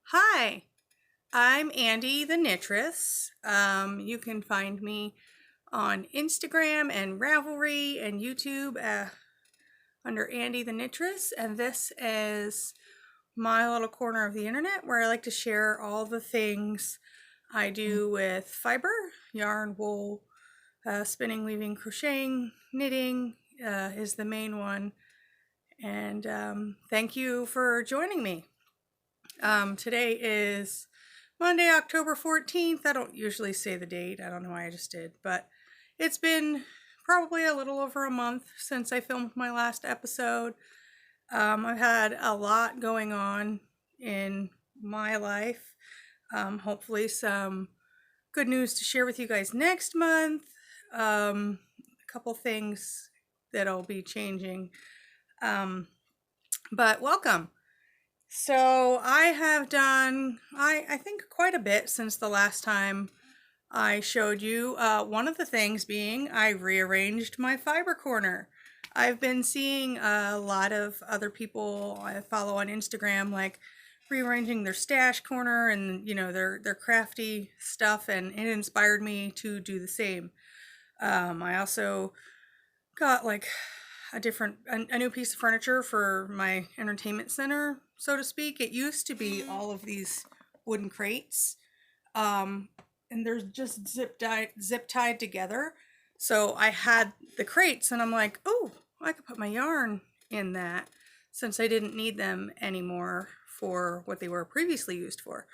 Hi, I'm Andi the Knittress. You can find me on Instagram and Ravelry and YouTube under Andi the Knittress, and this is my little corner of the internet where I like to share all the things I do with fiber, yarn, wool, spinning, weaving, crocheting, knitting is the main one. And thank you for joining me. Today is Monday, October 14th. I don't usually say the date. I don't know why I just did, but it's been probably a little over a month since I filmed my last episode. I've had a lot going on in my life. Hopefully some good news to share with you guys next month. A couple things that'll be changing. But welcome. So I have done, I think, quite a bit since the last time I showed you. One of the things being I rearranged my fiber corner. I've been seeing a lot of other people I follow on Instagram like rearranging their stash corner and their crafty stuff, and it inspired me to do the same. I also got like a new piece of furniture for my entertainment center, so to speak. It used to be all of these wooden crates, and they're just zip tied together. So I had the crates, and I'm like, oh, I could put my yarn in that since I didn't need them anymore for what they were previously used for.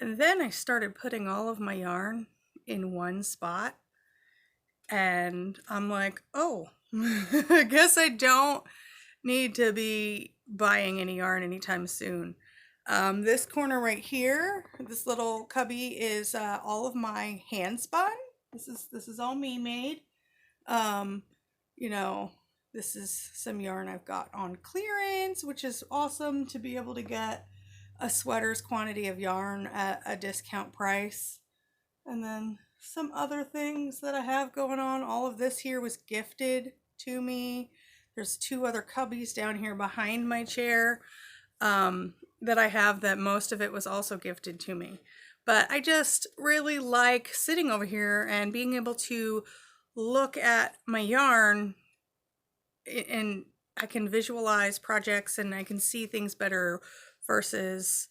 And then I started putting all of my yarn in one spot, and I'm like, oh, I guess I don't need to be buying any yarn anytime soon. This corner right here, this little cubby is all of my hand spun. This is all me made. You know, this is some yarn I've got on clearance, which is awesome to be able to get a sweater's quantity of yarn at a discount price. And then some other things that I have going on. All of this here was gifted to me. There's two other cubbies down here behind my chair that I have, that most of it was also gifted to me. But I just really like sitting over here and being able to look at my yarn, and I can visualize projects and I can see things better versus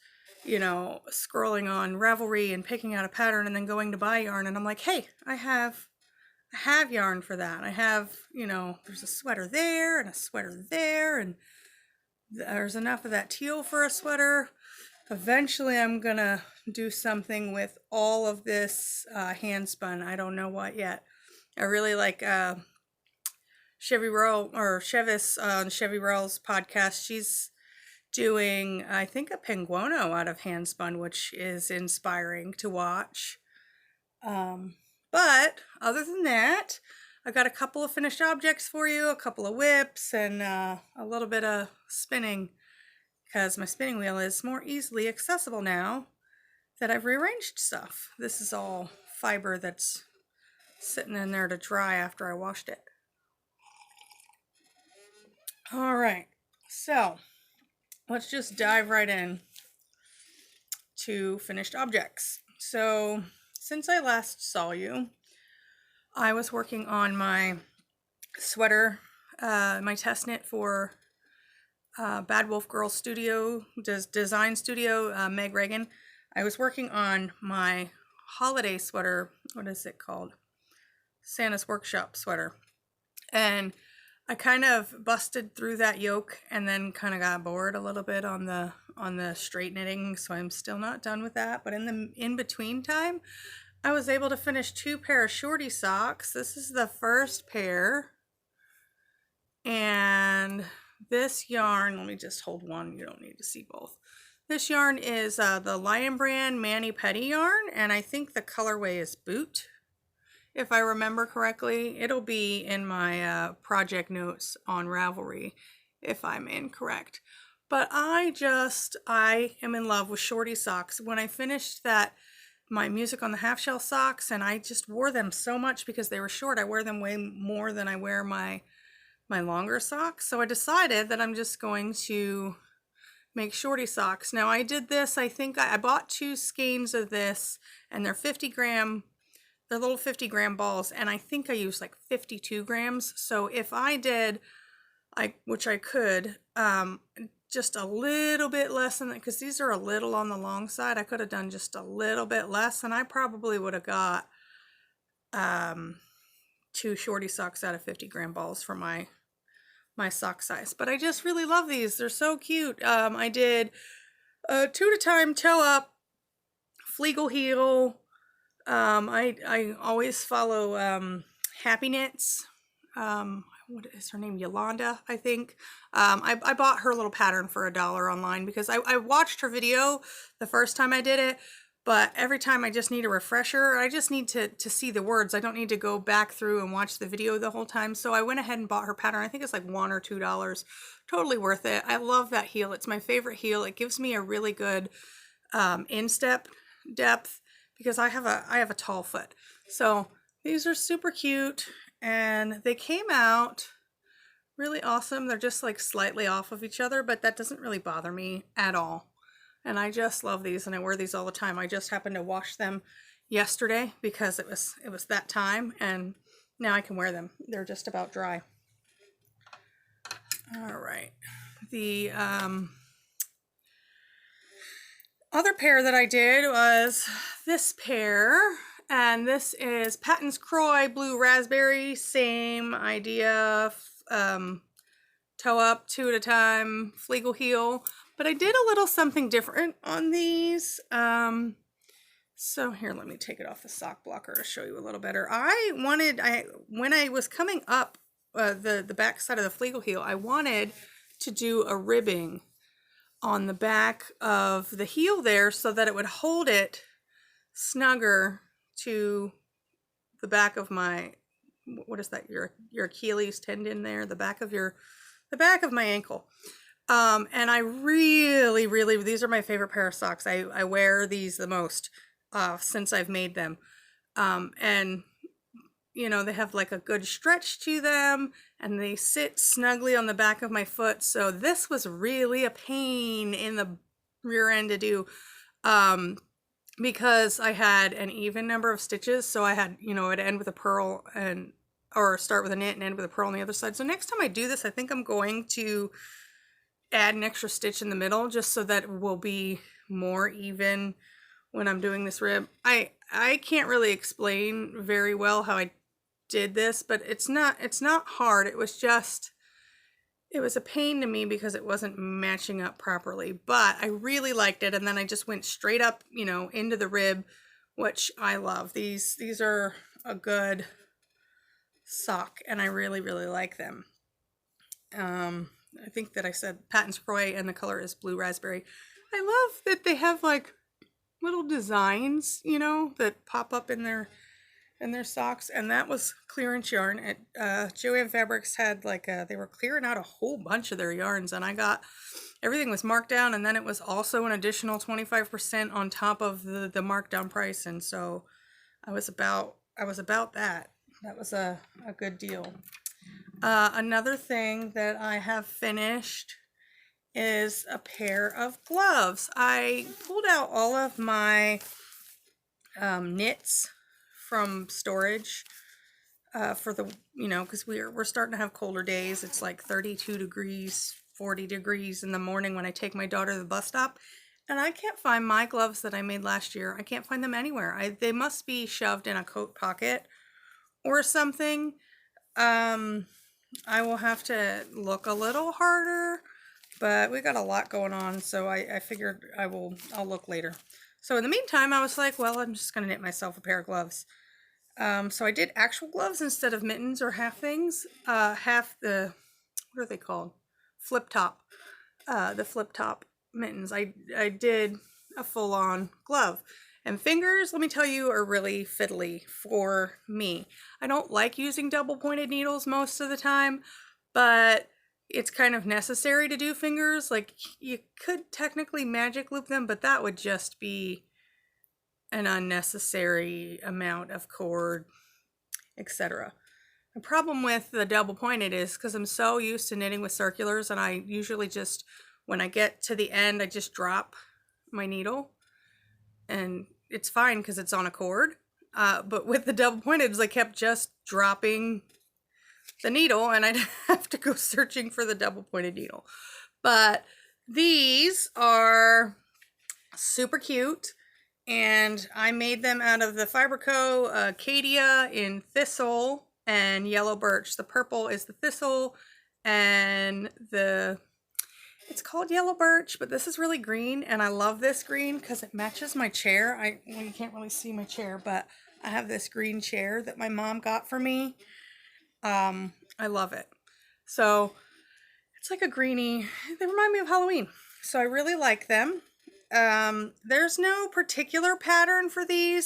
scrolling on Ravelry and picking out a pattern and then going to buy yarn, and I'm like, hey, I have yarn for that. I have, there's a sweater there and a sweater there, and there's enough of that teal for a sweater. Eventually I'm gonna do something with all of this hand spun. I don't know what yet. I really like Chevy Roll, or Chevis on Chevy Roll's podcast. She's doing, I think, a penguono out of hand spun, which is inspiring to watch. But other than that, I got a couple of finished objects for you, a couple of whips, and a little bit of spinning, because my spinning wheel is more easily accessible now that I've rearranged stuff. This is all fiber that's sitting in there to dry after I washed it. All right, so let's just dive right in to finished objects. So since I last saw you, I was working on my sweater, my test knit for Badwolf Girl Studio, Design Studio, Meg Reagan. I was working on my holiday sweater. What is it called? Santa's Workshop sweater. And I kind of busted through that yoke and then kind of got bored a little bit on the straight knitting, so I'm still not done with that. But in the in-between time, I was able to finish 2 pair of shorty socks. This is the first pair. And this yarn, let me just hold one, you don't need to see both. This yarn is the Lion Brand Mani Petty yarn, and I think the colorway is Boot, if I remember correctly. It'll be in my project notes on Ravelry if I'm incorrect. But I am in love with shorty socks. When I finished my Music on the Half Shell socks, and I just wore them so much because they were short. I wear them way more than I wear my longer socks. So I decided that I'm just going to make shorty socks. Now I did this, I think I bought 2 skeins of this, and they're 50 gram, they're little 50 gram balls, and I think I used like 52 grams. So if I did, which I could, just a little bit less than that, because these are a little on the long side. I could have done just a little bit less, and I probably would have got 2 shorty socks out of 50 gram balls for my sock size. But I just really love these. They're so cute. I did a 2 at a time toe up, fleegle heel. I always follow Happee Knits. What is her name? Yolanda, I think. I bought her little pattern for $1 online because I watched her video the first time I did it, but every time I just need a refresher. I just need to see the words. I don't need to go back through and watch the video the whole time. So I went ahead and bought her pattern. I think it's like $1 or $2. Totally worth it. I love that heel. It's my favorite heel. It gives me a really good instep depth because I have a tall foot. So these are super cute. And they came out really awesome. They're just like slightly off of each other, but that doesn't really bother me at all. And I just love these, and I wear these all the time. I just happened to wash them yesterday because it was that time, and now I can wear them. They're just about dry. All right. The other pair that I did was this pair. And this is Patton's Croy Blue Raspberry. Same idea. Toe up, 2 at a time, fleegle heel. But I did a little something different on these. So here, let me take it off the sock blocker to show you a little better. When I was coming up the back side of the fleegle heel, I wanted to do a ribbing on the back of the heel there so that it would hold it snugger to the back of my, what is that, your Achilles tendon there, the back of my ankle. And I really, these are my favorite pair of socks. I wear these the most since I've made them. And you know, they have like a good stretch to them, and they sit snugly on the back of my foot. So this was really a pain in the rear end to do. Because I had an even number of stitches, so I had, you know, it'd end with a purl or start with a knit and end with a purl on the other side. So next time I do this, I think I'm going to add an extra stitch in the middle just so that it will be more even when I'm doing this rib. I can't really explain very well how I did this, but it's not hard. It was a pain to me because it wasn't matching up properly, but I really liked it. And then I just went straight up, you know, into the rib, which I love. These are a good sock, and I really like them. I think that I said Patton's Croy, and the color is Blue Raspberry. I love that they have like little designs, you know, that pop up in their socks. And that was clearance yarn at Joann Fabrics. Had like they were clearing out a whole bunch of their yarns, and I got everything was marked down, and then it was also an additional 25% on top of the markdown price. And so I was about that. That was a good deal. Another thing that I have finished is a pair of gloves. I pulled out all of my knits from storage for the, you know, because we're starting to have colder days. It's like 32 degrees, 40 degrees in the morning when I take my daughter to the bus stop, and I can't find my gloves that I made last year. I can't find them anywhere. They must be shoved in a coat pocket or something. I will have to look a little harder, but we got a lot going on, so I figured I'll look later. So in the meantime, I was like, well, I'm just going to knit myself a pair of gloves. So I did actual gloves instead of mittens or half things. Half the, what are they called? Flip top. The flip top mittens. I did a full-on glove. And fingers, let me tell you, are really fiddly for me. I don't like using double-pointed needles most of the time, but it's kind of necessary to do fingers. Like, you could technically magic loop them, but that would just be an unnecessary amount of cord, etc. The problem with the double-pointed is because I'm so used to knitting with circulars, and I usually just when I get to the end, I just drop my needle, and it's fine because it's on a cord. But with the double pointeds, I kept just dropping the needle, and I'd have to go searching for the double pointed needle. But these are super cute, and I made them out of the Fiberco Acadia in thistle and yellow birch. The purple is the thistle, and it's called yellow birch, but this is really green, and I love this green because it matches my chair. Well, you can't really see my chair, but I have this green chair that my mom got for me. I love it. So it's like a greenie. They remind me of Halloween, so I really like them. There's no particular pattern for these.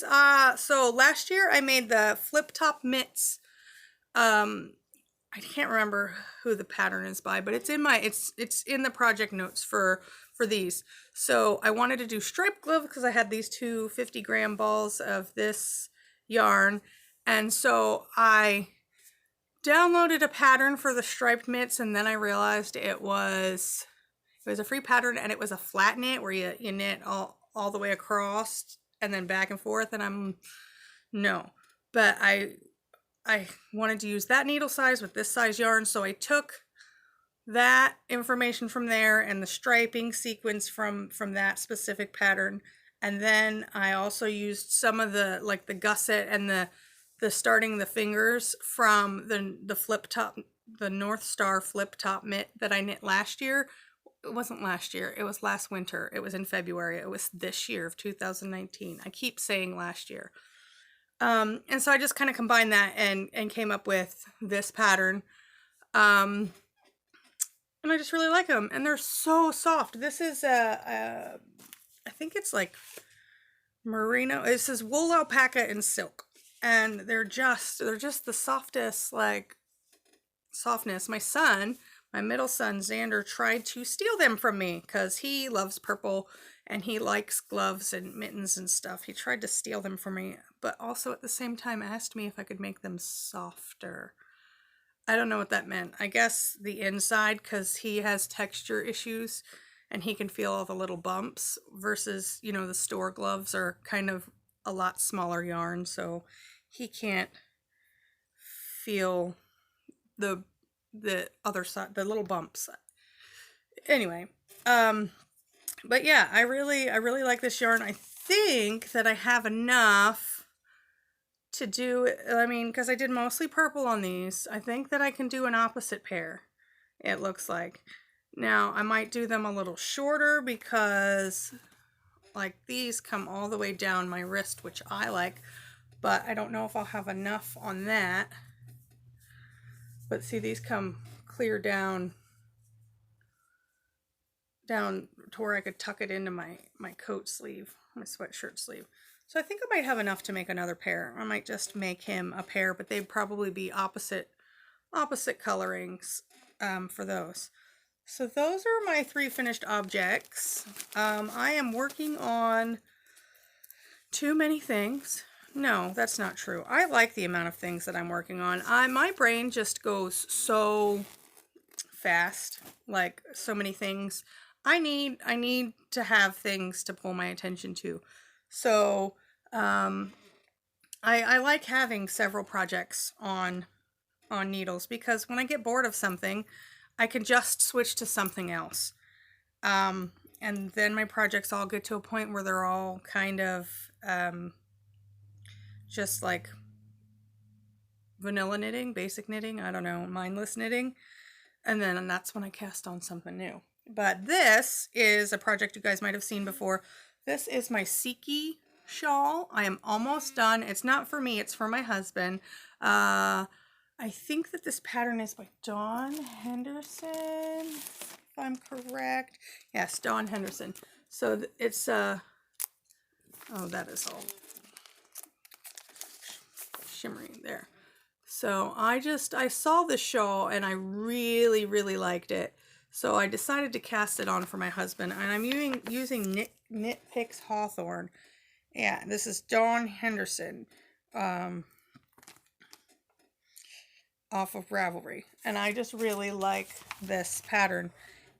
So last year I made the flip top mitts. I can't remember who the pattern is by, but it's in the project notes for these. So I wanted to do striped glove because I had these two 50-gram balls of this yarn, and so I downloaded a pattern for the striped mitts, and then I realized it was a free pattern, and it was a flat knit where you knit all the way across and then back and forth, and but I wanted to use that needle size with this size yarn, so I took that information from there and the striping sequence from that specific pattern, and then I also used some of the gusset and the starting the fingers from the flip top, the North Star flip top mitt that I knit last year. It wasn't last year, it was last winter. It was in February. It was this year of 2019. I keep saying last year. And so I just kind of combined that and came up with this pattern. And I just really like them, and they're so soft. This is I think it's like merino. It says wool, alpaca, and silk, and they're just the softest softness. My middle son Xander tried to steal them from me because he loves purple and he likes gloves and mittens and stuff. He tried to steal them from me, but also at the same time asked me if I could make them softer. I don't know what that meant. I guess the inside, because he has texture issues and he can feel all the little bumps versus, the store gloves are kind of a lot smaller yarn, so he can't feel the other side, the little bumps. Anyway, but yeah, I really like this yarn. I think that I have enough to do, because I did mostly purple on these. I think that I can do an opposite pair, it looks like. Now, I might do them a little shorter because these come all the way down my wrist, which I like, but I don't know if I'll have enough on that. But see, these come clear down to where I could tuck it into my coat sleeve, my sweatshirt sleeve. So I think I might have enough to make another pair. I might just make him a pair, but they'd probably be opposite colorings for those. So those are my 3 finished objects. I am working on too many things. No, that's not true. I like the amount of things that I'm working on. My brain just goes so fast, so many things. I need to have things to pull my attention to. So, I like having several projects on needles, because when I get bored of something, I can just switch to something else. And then my projects all get to a point where they're all kind of, just like vanilla knitting, basic knitting, I don't know, mindless knitting. And that's when I cast on something new. But this is a project you guys might have seen before. This is my Siki shawl. I am almost done. It's not for me, it's for my husband. I think that this pattern is by Dawn Henderson, if I'm correct. Yes, Dawn Henderson. So it's, oh, that is all shimmery there. So I saw this shawl and I really liked it, so I decided to cast it on for my husband, and I'm using Knit Picks Hawthorne. Yeah, this is Dawn Henderson off of Ravelry, and I just really like this pattern.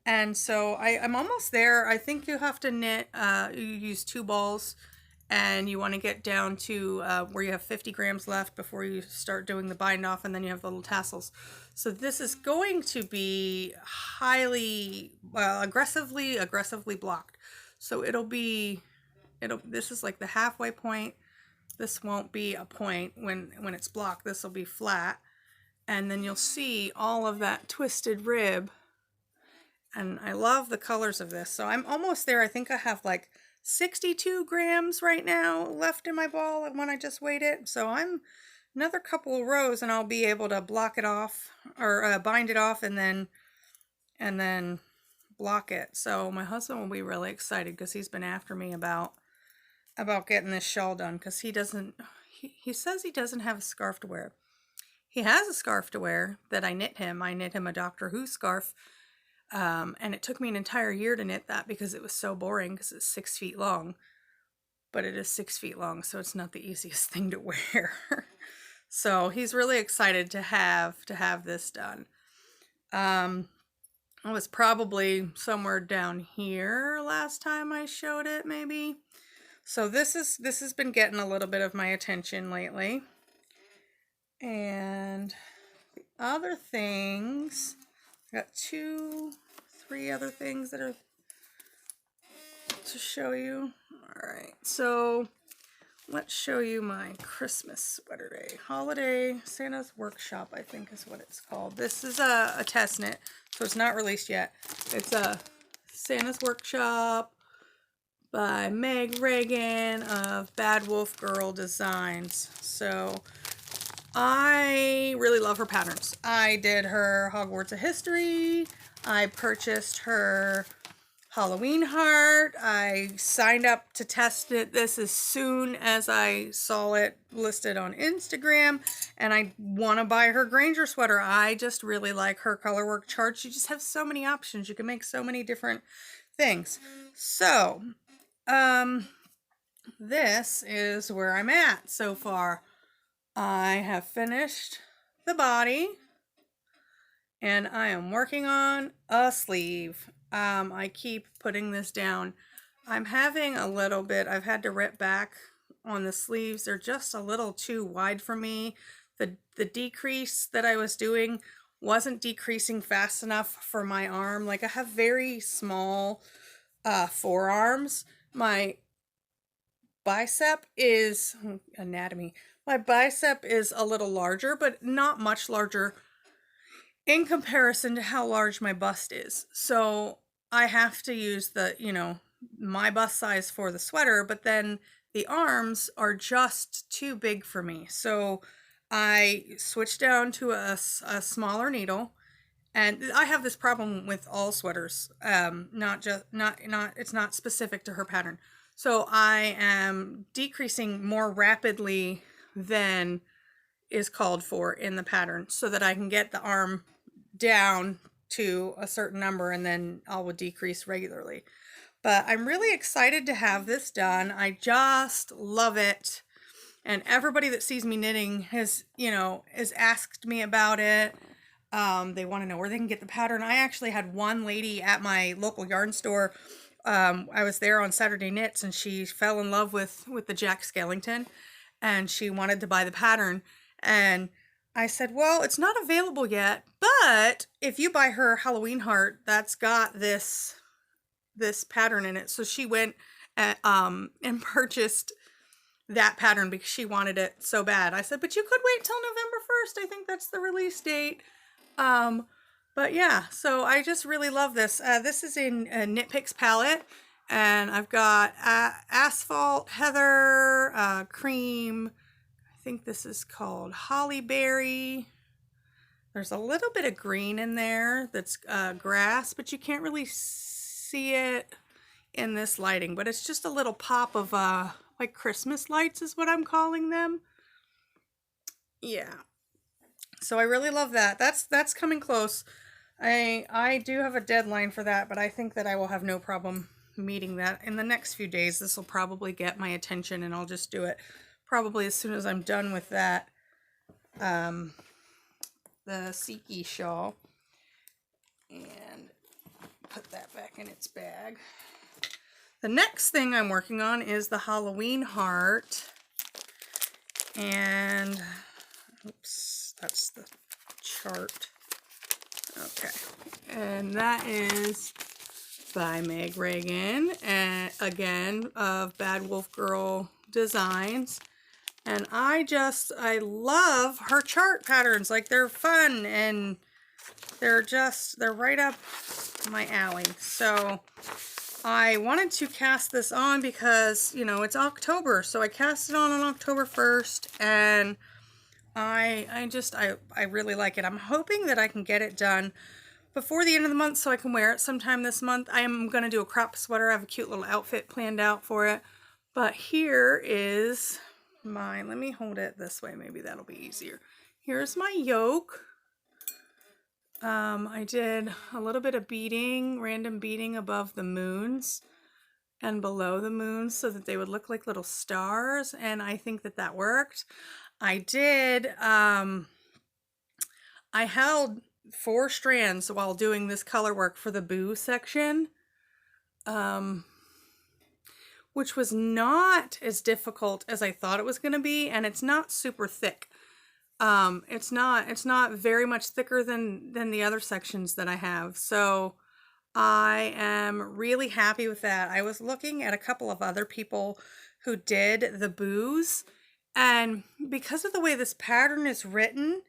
And so I'm almost there. I think you have to knit, you use 2 balls, and you want to get down to where you have 50 grams left before you start doing the bind off, and then you have the little tassels. So this is going to be highly, aggressively blocked. So this is like the halfway point. This won't be a point when it's blocked. This will be flat. And then you'll see all of that twisted rib. And I love the colors of this. So I'm almost there. I think I have like 62 grams right now left in my ball and when I just weighed it. So I'm another couple of rows and I'll be able to block it off or bind it off and then block it. So my husband will be really excited because he's been after me about getting this shawl done, because he says he doesn't have a scarf to wear. He has a scarf to wear that I knit him. I knit him a Doctor Who scarf. And it took me an entire year to knit that because it was so boring, because it's 6 feet long. But it is 6 feet long, so it's not the easiest thing to wear. So he's really excited to have this done. It was probably somewhere down here last time I showed it, maybe. So this has been getting a little bit of my attention lately. And the other things, I got 2, 3 other things that are to show you. All right, so let's show you my Christmas sweater day. Holiday Santa's Workshop, I think is what it's called. This is a test knit, so it's not released yet. It's a Santa's Workshop by Meg Reagan of Badwolf Girl Designs. So I really love her patterns. I did her Hogwarts of History. I purchased her Halloween heart. I signed up to test it this as soon as I saw it listed on Instagram, and I want to buy her Granger sweater. I just really like her color work charts. You just have so many options. You can make so many different things. So, this is where I'm at so far. I have finished the body, and I am working on a sleeve. I keep putting this down. I'm having a little bit, I've had to rip back on the sleeves. They're just a little too wide for me. The decrease that I was doing wasn't decreasing fast enough for my arm. Like, I have very small forearms. My bicep is anatomy. My bicep is a little larger, but not much larger in comparison to how large my bust is. So I have to use my bust size for the sweater, but then the arms are just too big for me. So I switched down to a smaller needle, and I have this problem with all sweaters. It's not specific to her pattern. So I am decreasing more rapidly than is called for in the pattern so that I can get the arm down to a certain number, and then I will decrease regularly. But I'm really excited to have this done. I just love it. And everybody that sees me knitting has asked me about it. They want to know where they can get the pattern. I actually had one lady at my local yarn store. I was there on Saturday Knits, and she fell in love with the Jack Skellington, and she wanted to buy the pattern. And I said, well, it's not available yet, but if you buy her Halloween heart, that's got this pattern in it. So she went and purchased that pattern because she wanted it so bad. I said, but you could wait till November 1st. I think that's the release date. But yeah, so I just really love this. This is in a Knit Picks palette, and I've got Asphalt, Heather, Cream. I think this is called Holly Berry. There's a little bit of green in there that's grass, but you can't really see it in this lighting. But it's just a little pop of like Christmas lights is what I'm calling them. Yeah. So I really love that. That's coming close. I do have a deadline for that, but I think that I will have no problem meeting that in the next few days. This will probably get my attention, and I'll just do it probably as soon as I'm done with that. The Siki shawl. And put that back in its bag. The next thing I'm working on is the Halloween heart. And, oops, that's the chart. Okay. And that is by Meg Reagan, and again, of Badwolf Girl Designs. And I love her chart patterns. Like, they're fun and they're right up my alley. So I wanted to cast this on because, you know, it's October. So I cast it on October 1st, and I really like it. I'm hoping that I can get it done before the end of the month so I can wear it sometime this month. I am going to do a crop sweater. I have a cute little outfit planned out for it. But here is my, let me hold it this way. Maybe that'll be easier. Here's my yoke. I did a little bit of beading, random beading above the moons and below the moons so that they would look like little stars. And I think that that worked. I did, I held 4 strands while doing this color work for the boo section, which was not as difficult as I thought it was going to be, and it's not super thick. It's not very much thicker than the other sections that I have, so I am really happy with that. I was looking at a couple of other people who did the boos, and because of the way this pattern is written,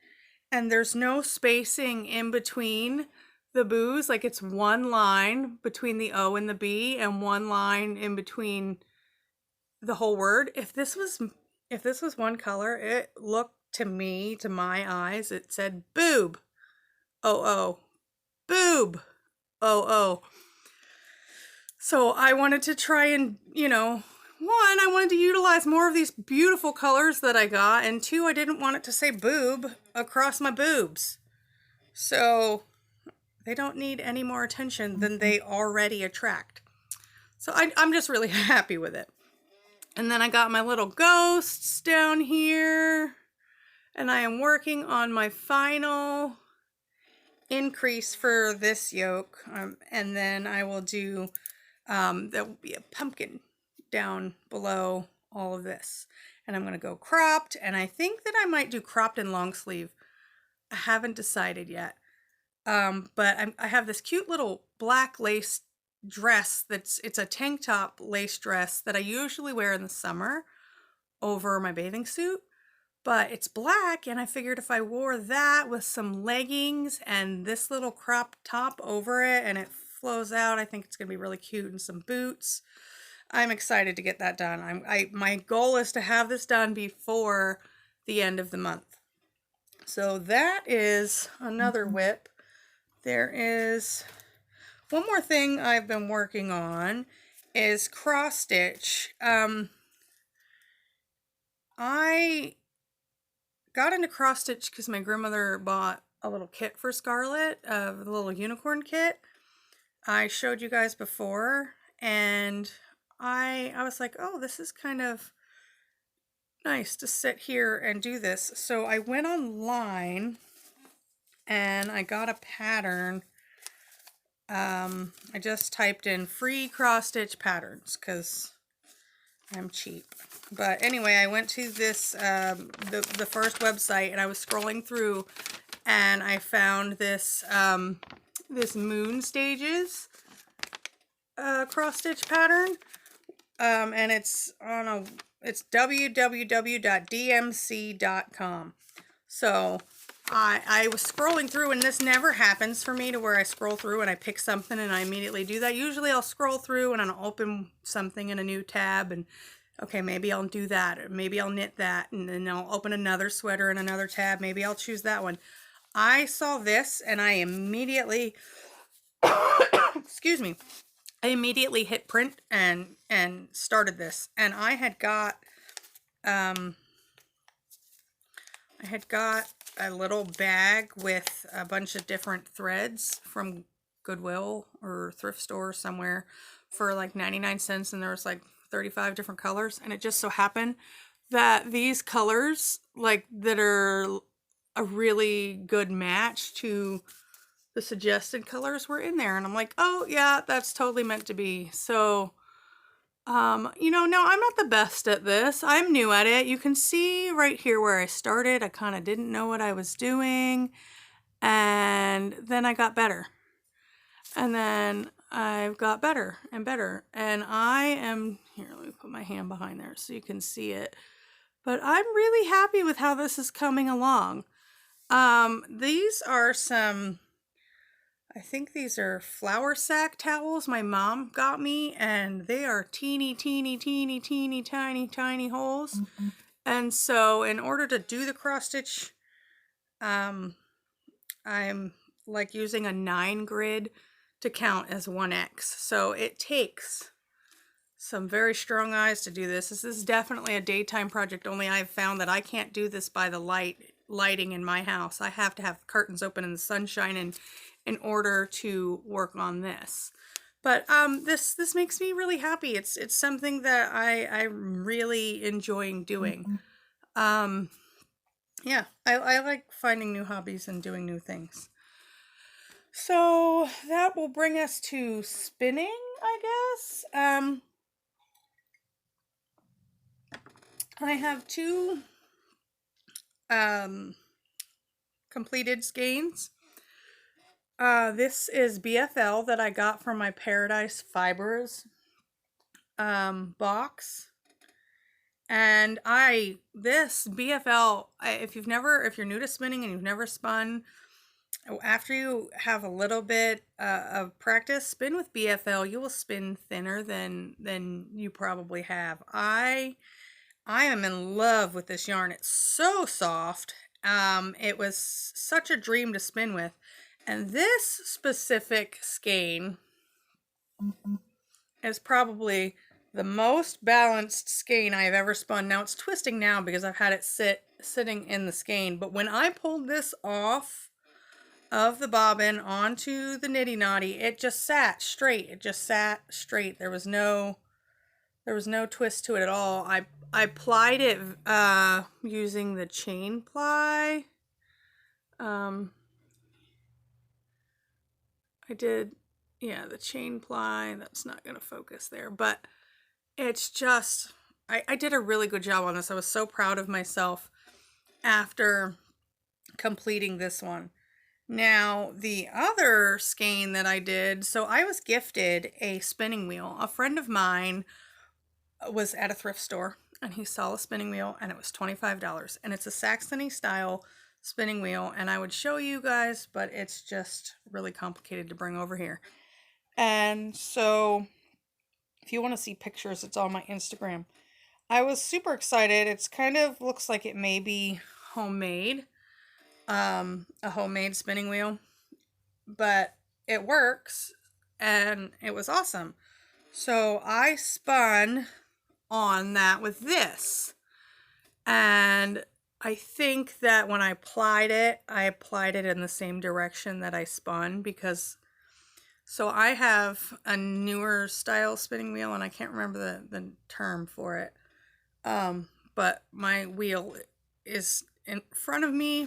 and there's no spacing in between the boos, like it's one line between the O and the B and one line in between the whole word. If this was one color, it looked to me, to my eyes, it said boob, O-O, boob, O-O. So I wanted to try and, you know, 1, I wanted to utilize more of these beautiful colors that I got, and 2, I didn't want it to say boob across my boobs. So they don't need any more attention than they already attract. So I'm just really happy with it. And then I got my little ghosts down here, and I am working on my final increase for this yoke. And then I will do, there will be a pumpkin down below all of this, and I'm going to go cropped, and I think that I might do cropped and long sleeve. I haven't decided yet, but I have this cute little black lace dress it's a tank top lace dress that I usually wear in the summer over my bathing suit, but it's black, and I figured if I wore that with some leggings and this little crop top over it and it flows out, I think it's gonna be really cute, and some boots. I'm excited to get that done. My goal is to have this done before the end of the month. So that is another whip. There is one more thing I've been working on is cross stitch. I got into cross stitch because my grandmother bought a little kit for Scarlett, the little unicorn kit I showed you guys before, and I was like, oh, this is kind of nice to sit here and do this. So I went online and I got a pattern. I just typed in free cross stitch patterns because I'm cheap. But anyway, I went to this, the first website, and I was scrolling through, and I found this, this Moon Stages cross stitch pattern. And it's on it's www.dmc.com. So I was scrolling through, and this never happens for me to where I scroll through and I pick something and I immediately do that. Usually I'll scroll through and I'll open something in a new tab, and okay, maybe I'll do that, or maybe I'll knit that, and then I'll open another sweater in another tab. Maybe I'll choose that one. I saw this and I immediately, excuse me, I immediately hit print and started this. And I had got a little bag with a bunch of different threads from Goodwill or thrift store somewhere for like 99 cents, and there was like 35 different colors, and it just so happened that these colors, like, that are a really good match to the suggested colors were in there, and I'm like, oh yeah, that's totally meant to be. So, you know, no, I'm not the best at this. I'm new at it. You can see right here where I started. I kind of didn't know what I was doing, and then I got better. And then I've got better and better. And I am, here, let me put my hand behind there so you can see it. But I'm really happy with how this is coming along. These are some, I think these are flour sack towels my mom got me, and they are teeny, teeny, teeny, teeny, tiny, tiny holes. And so in order to do the cross stitch, I'm like using a 9 grid to count as 1x. So it takes some very strong eyes to do this. This is definitely a daytime project, only I've found that I can't do this by the lighting in my house. I have to have curtains open in the sunshine in order to work on this. But this makes me really happy. It's something that I'm really enjoying doing. Yeah, I like finding new hobbies and doing new things. So that will bring us to spinning, I guess. I have 2 completed skeins. This is BFL that I got from my Paradise Fibers box. And this BFL, if you're new to spinning and you've never spun, after you have a little bit of practice, spin with BFL. You will spin thinner than you probably have. I am in love with this yarn. It's so soft. It was such a dream to spin with. And this specific skein is probably the most balanced skein I've ever spun. Now it's twisting now because I've had it sitting in the skein. But when I pulled this off of the bobbin onto the Knitty Knotty, it just sat straight. It just sat straight. There was no twist to it at all. I plied it using the chain ply. I did, yeah, the chain ply. That's not going to focus there, but it's just, I did a really good job on this. I was so proud of myself after completing this one. Now, the other skein that I did, so I was gifted a spinning wheel. A friend of mine was at a thrift store, and he saw a spinning wheel, and it was $25. And it's a Saxony style spinning wheel, and I would show you guys, but it's just really complicated to bring over here. And so, if you want to see pictures, it's on my Instagram. I was super excited. It's kind of looks like it may be homemade. A homemade spinning wheel, but it works, and it was awesome. So I spun on that with this, and I think that when I applied it in the same direction that I spun, because so I have a newer style spinning wheel, and I can't remember the term for it, but my wheel is in front of me,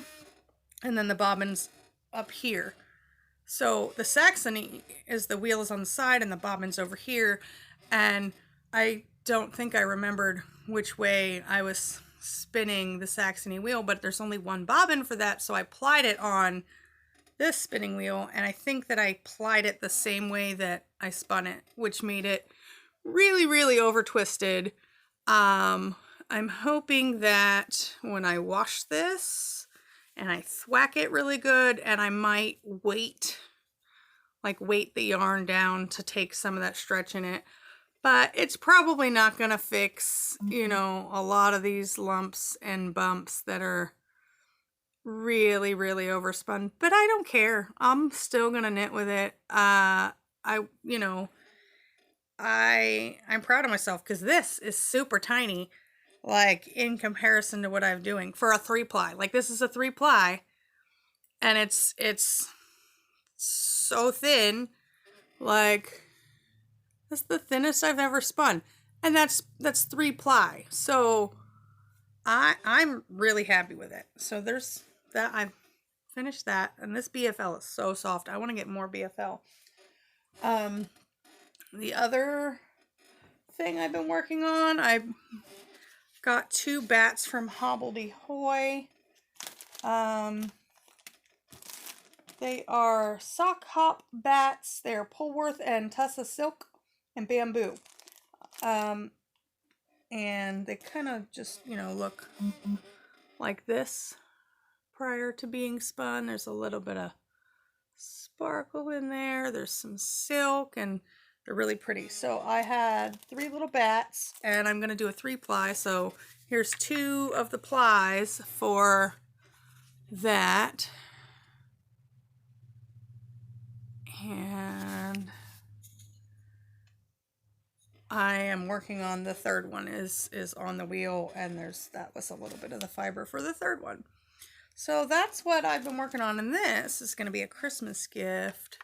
and then the bobbin's up here. So the Saxony is the wheel is on the side and the bobbin's over here. And I don't think I remembered which way I was spinning the Saxony wheel, but there's only one bobbin for that. So I plied it on this spinning wheel, and I think that I plied it the same way that I spun it, which made it really, really over twisted. I'm hoping that when I wash this, and I thwack it really good, and I might weight the yarn down to take some of that stretch in it. But it's probably not going to fix, you know, a lot of these lumps and bumps that are really, really overspun. But I don't care. I'm still going to knit with it. I'm proud of myself because this is super tiny. Like, in comparison to what I'm doing for a 3-ply. Like, this is a 3-ply, and it's so thin. Like, that's the thinnest I've ever spun, and that's 3-ply. So I'm really happy with it. So there's that. I finished that. And this BFL is so soft. I want to get more BFL. The other thing I've been working on, I got 2 bats from Hobbledehoy. They are sock hop bats. They're Polworth and Tussa silk and bamboo. And they kind of just, you know, look like this prior to being spun. There's a little bit of sparkle in there. There's some silk and they're really pretty. So I had 3 little bats and I'm going to do a 3-ply. So here's 2 of the plies for that. And I am working on the 3rd one is on the wheel, and that was a little bit of the fiber for the 3rd one. So that's what I've been working on, and this is going to be a Christmas gift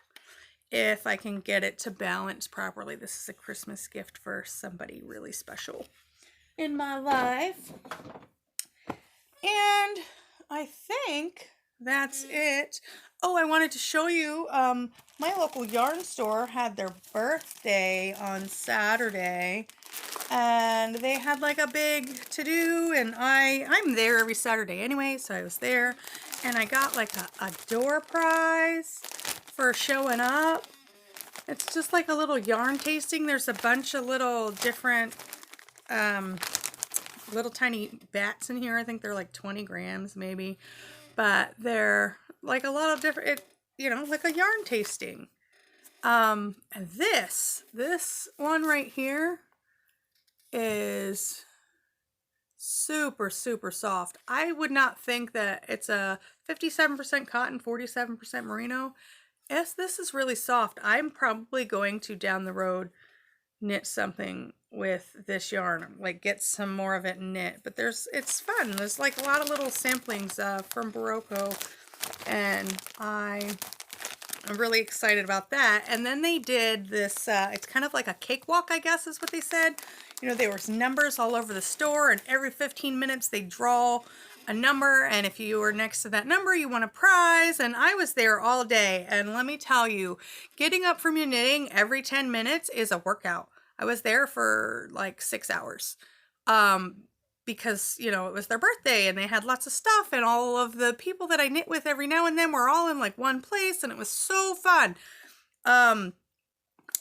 if I can get it to balance properly. This is a Christmas gift for somebody really special in my life. And I think that's it. Oh, I wanted to show you, my local yarn store had their birthday on Saturday, and they had like a big to-do, and I'm there every Saturday anyway, so I was there, and I got like a door prize for showing up. It's just like a little yarn tasting. There's a bunch of little different, little tiny bats in here. I think they're like 20 grams maybe, but they're like a lot of different, you know, like a yarn tasting. And this one right here is super, super soft. I would not think that it's a 57% cotton, 47% merino. Yes, this is really soft. I'm probably going to down the road knit something with this yarn, like get some more of it knit. But it's fun. There's like a lot of little samplings from Barocco, and I'm really excited about that. And then they did this, it's kind of like a cakewalk, I guess is what they said. You know, there was numbers all over the store, and every 15 minutes they draw a number, and if you were next to that number, you won a prize. And I was there all day, and let me tell you, getting up from your knitting every 10 minutes is a workout. I was there for like 6 hours. Because, you know, it was their birthday and they had lots of stuff, and all of the people that I knit with every now and then were all in like one place, and it was so fun. And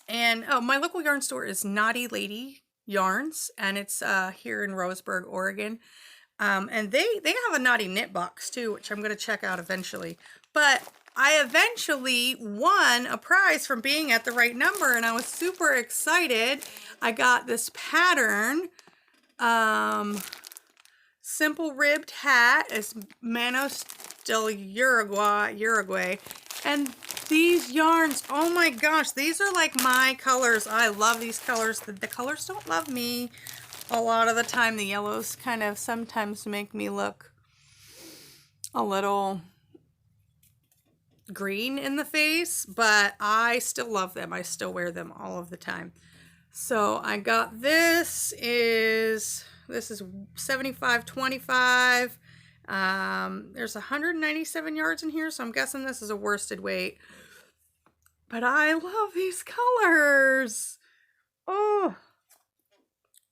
oh, my local yarn store is Knotty Lady Yarns, and it's here in Roseburg, Oregon. And they have a Knotty knit box too, which I'm going to check out eventually. But I eventually won a prize from being at the right number, and I was super excited. I got this pattern. Simple ribbed hat is Manos del Uruguay, and these yarns, oh my gosh, these are like my colors. I love these colors. The colors don't love me a lot of the time. The yellows kind of sometimes make me look a little green in the face, but I still love them. I still wear them all of the time. So I got this is 75.25. There's 197 yards in here, so I'm guessing this is a worsted weight. But I love these colors. Oh,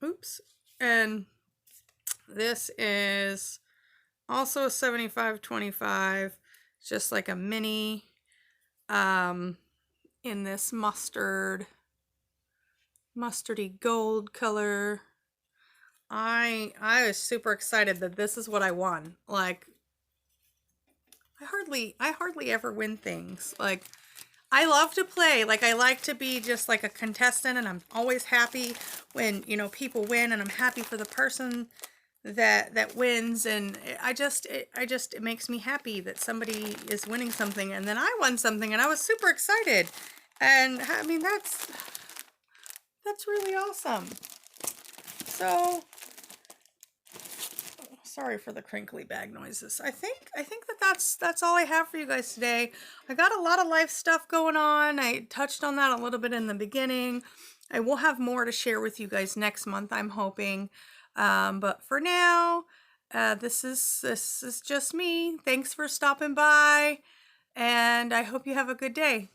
oops. And this is also a 75.25, just like a mini, in this mustardy gold color. I was super excited that this is what I won. Like, I hardly ever win things. Like, I love to play. Like, I like to be just like a contestant, and I'm always happy when, you know, people win, and I'm happy for the person that wins, and it makes me happy that somebody is winning something, and then I won something, and I was super excited. And I mean, that's really awesome. So, sorry for the crinkly bag noises. I think that's all I have for you guys today. I got a lot of life stuff going on. I touched on that a little bit in the beginning. I will have more to share with you guys next month, I'm hoping. But for now, This is just me. Thanks for stopping by, and I hope you have a good day.